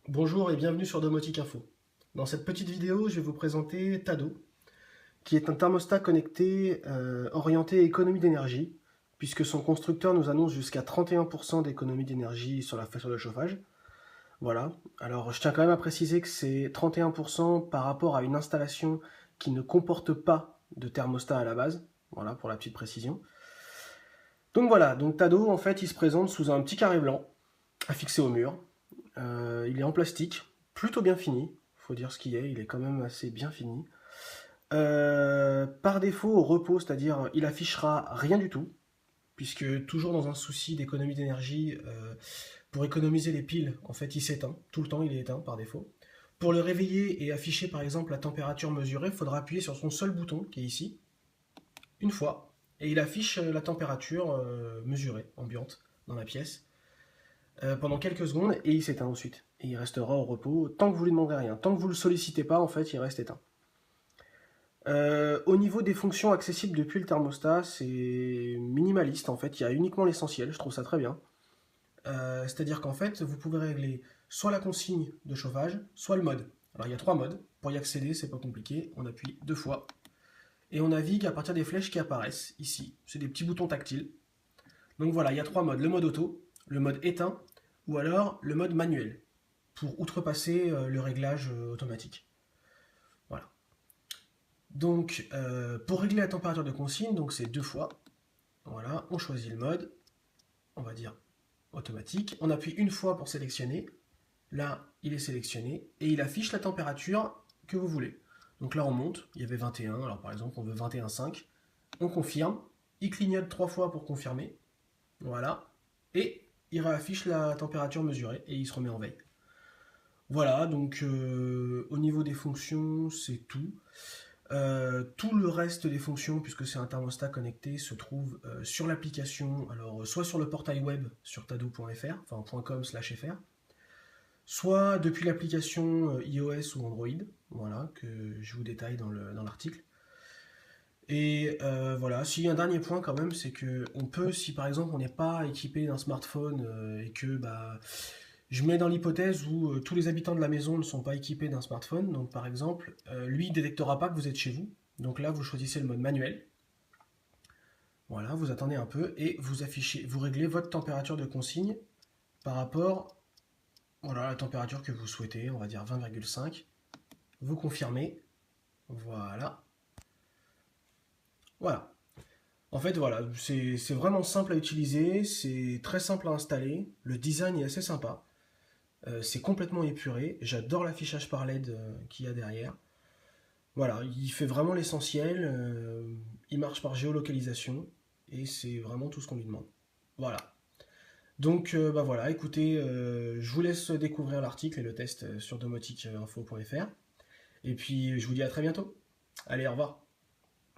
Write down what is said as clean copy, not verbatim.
Bonjour et bienvenue sur Domotique Info. Dans cette petite vidéo, je vais vous présenter Tado, qui est un thermostat connecté orienté économie d'énergie, puisque son constructeur nous annonce jusqu'à 31% d'économie d'énergie sur la facture de chauffage. Voilà. Alors, je tiens quand même à préciser que c'est 31% par rapport à une installation qui ne comporte pas de thermostat à la base. Voilà, pour la petite précision. Donc voilà, donc Tado, en fait, il se présente sous un petit carré blanc, affixé au mur. Il est en plastique, plutôt bien fini, faut dire ce qu'il est, il est quand même assez bien fini. Par défaut, au repos, c'est-à-dire il affichera rien du tout, puisque toujours dans un souci d'économie d'énergie, pour économiser les piles, en fait il s'éteint, tout le temps il est éteint par défaut. Pour le réveiller et afficher par exemple la température mesurée, il faudra appuyer sur son seul bouton, qui est ici, une fois, et il affiche la température mesurée, ambiante, dans la pièce pendant quelques secondes et il s'éteint ensuite. Et il restera au repos tant que vous lui demanderez rien. Tant que vous ne le sollicitez pas, en fait, il reste éteint. Au niveau des fonctions accessibles depuis le thermostat, c'est minimaliste en fait. Il y a uniquement l'essentiel, je trouve ça très bien. C'est-à-dire qu'en fait, vous pouvez régler soit la consigne de chauffage, soit le mode. Alors il y a trois modes. Pour y accéder, c'est pas compliqué. On appuie deux fois et on navigue à partir des flèches qui apparaissent ici. C'est des petits boutons tactiles. Donc voilà, il y a trois modes. Le mode auto, le mode éteint ou alors le mode manuel pour outrepasser le réglage automatique. Voilà. Donc pour régler la température de consigne, donc c'est deux fois. Voilà, on choisit le mode, on va dire automatique. On appuie une fois pour sélectionner. Là, il est sélectionné et il affiche la température que vous voulez. Donc là, on monte. Il y avait 21. Alors par exemple, on veut 21,5. On confirme. Il clignote trois fois pour confirmer. Voilà. Et il réaffiche la température mesurée et il se remet en veille. Voilà, donc au niveau des fonctions, c'est tout. Tout le reste des fonctions, puisque c'est un thermostat connecté, se trouve sur l'application, alors soit sur le portail web sur tado.fr, enfin .com/fr, soit depuis l'application iOS ou Android, voilà, que je vous détaille dans l'article. Et voilà, s'il y a un dernier point quand même, c'est que on peut, si par exemple on n'est pas équipé d'un smartphone et que je mets dans l'hypothèse où tous les habitants de la maison ne sont pas équipés d'un smartphone, donc par exemple, lui ne détectera pas que vous êtes chez vous. Donc là, vous choisissez le mode manuel. Voilà, vous attendez un peu et vous affichez, vous réglez votre température de consigne par rapport voilà, à la température que vous souhaitez, on va dire 20,5. Vous confirmez. Voilà. Voilà. En fait, voilà, c'est vraiment simple à utiliser, c'est très simple à installer, le design est assez sympa. C'est complètement épuré. J'adore l'affichage par LED qu'il y a derrière. Voilà, il fait vraiment l'essentiel. Il marche par géolocalisation et c'est vraiment tout ce qu'on lui demande. Voilà. Donc, voilà, écoutez, je vous laisse découvrir l'article et le test sur domotiqueinfo.fr. Et puis, je vous dis à très bientôt. Allez, au revoir.